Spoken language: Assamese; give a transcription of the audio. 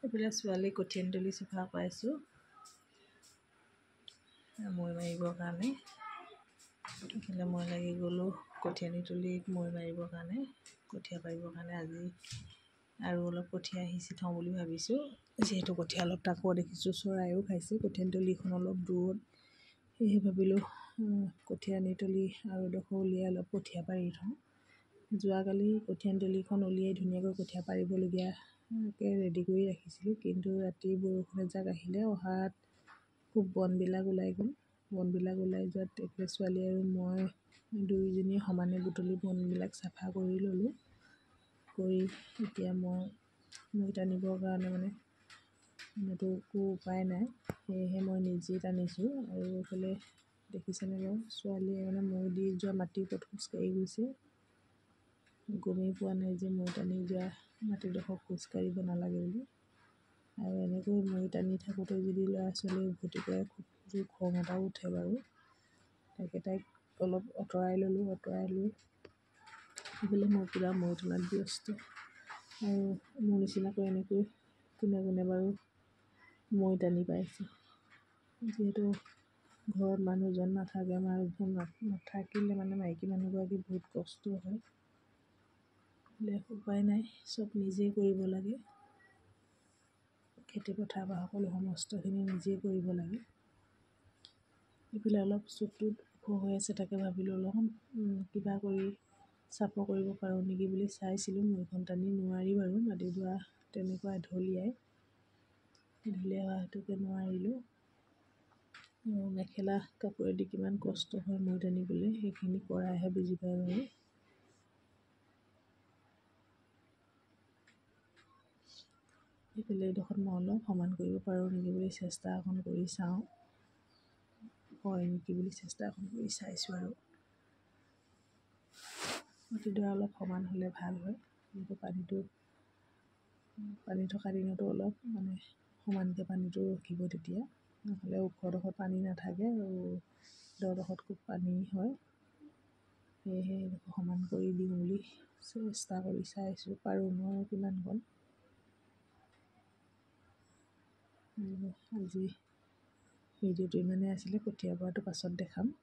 এইফালে ছোৱালী কঠিয়াতলি চফা কৰাইছোঁ মৈ মাৰিবৰ কাৰণে। এইফালে মই লাগি গ'লোঁ কঠিয়াতলিত মৈ মাৰিবৰ কাৰণে, কঠীয়া পাৰিবৰ কাৰণে। আজি আৰু অলপ কঠীয়া সিঁচি থওঁ বুলি ভাবিছোঁ, যিহেতু কঠীয়া অলপ তাকো দেখিছোঁ চৰাইও খাইছে। কঠিয়াতলিখন অলপ দূৰত, সেয়েহে ভাবিলোঁ কঠিয়াতলি আৰু এডোখৰ উলিয়াই অলপ কঠীয়া পাৰি থওঁ। যোৱাকালি কঠিয়াতলিখন উলিয়াই ধুনীয়াকৈ কঠীয়া পাৰিবলগীয়াকৈ ৰেডি কৰি ৰাখিছিলোঁ, কিন্তু ৰাতি বৰষুণ এজাক আহিলে, অহাত খুব বনবিলাক ওলাই গ'ল। বনবিলাক ওলাই যোৱাত এইফালে ছোৱালী আৰু মই দুয়োজনীয়ে সমানে বুটলি বনবিলাক চাফা কৰি ল'লোঁ। কৰি এতিয়া মই টানিবৰ কাৰণে মোৰতো একো উপায় নাই, সেয়েহে মই নিজেই টানিছোঁ। আৰু এইফালে দেখিছেনে বাৰু, ছোৱালীয়ে মৈ দি যোৱা মাটিৰ ওপৰত খোজকাঢ়ি গৈছে। গমেই পোৱা নাই যে মৈ টানি যোৱা মাটিডোখৰ খোজকাঢ়িব নালাগে বুলি। আৰু এনেকৈ মৈ টানি থাকোঁতে যদি ল'ৰা ছোৱালীয়ে উভতি পৰে, খুব জোৰ খং এটাও উঠে বাৰু। তাইক অলপ আঁতৰাই ল'লোঁ। আঁতৰাই লৈ সেইফালে মই পূৰা মৈ টনাত ব্যস্ত। আৰু মোৰ নিচিনাকৈ এনেকৈ কোনে কোনে বাৰু মৈ টানি পাইছে। যিহেতু ঘৰত মানুহজন নাথাকে, মানুহজন নাথাকিলে মাইকী মানুহগৰাকী বহুত কষ্ট হয়। উপায় নাই, চব নিজেই কৰিব লাগে। খেতি পথাৰ বা সকলো সমস্তখিনি নিজেই কৰিব লাগে। এইফালে অলপ চকুটো ওখ হৈ আছে, তাকে ভাবিলোঁ অলপমান কিবা কৰি চাপৰ কৰিব পাৰোঁ নেকি বুলি চাইছিলোঁ। মৈখন টানি নোৱাৰি বাৰু, মাটিডৰা তেনেকুৱা ঢলিয়াই হোৱা হেতুকে নোৱাৰিলোঁ। মেখেলা কাপোৰেদি কিমান কষ্ট হয় মৈ টানিবলৈ, সেইখিনি কৰাইহে বুজি পায় বাৰু। এইফালে এইডোখৰত মই অলপ সমান কৰিব পাৰোঁ নেকি বুলি চেষ্টা অকণ কৰি চাওঁ, হয় নেকি বুলি চেষ্টা অকণ কৰি চাইছোঁ। আৰু মাটিডৰা অলপ সমান হ'লে ভাল হয়, যিহেতু পানী থকা দিনতো অলপ সমানকৈ পানীটো ৰখিব তেতিয়া, নহ'লে ওখডোখৰত পানী নাথাকে আৰু দডোখৰত খুব পানী হয়। সেয়েহে এইডোখৰ সমান কৰি দিওঁ বুলি চেষ্টা কৰি চাইছোঁ, পাৰোঁ নোৱাৰোঁ কিমান কণ। আজি ভিডিঅ'টো ইমানেই আছিলে, কঠীয়া পৰাটো পাছত দেখাম।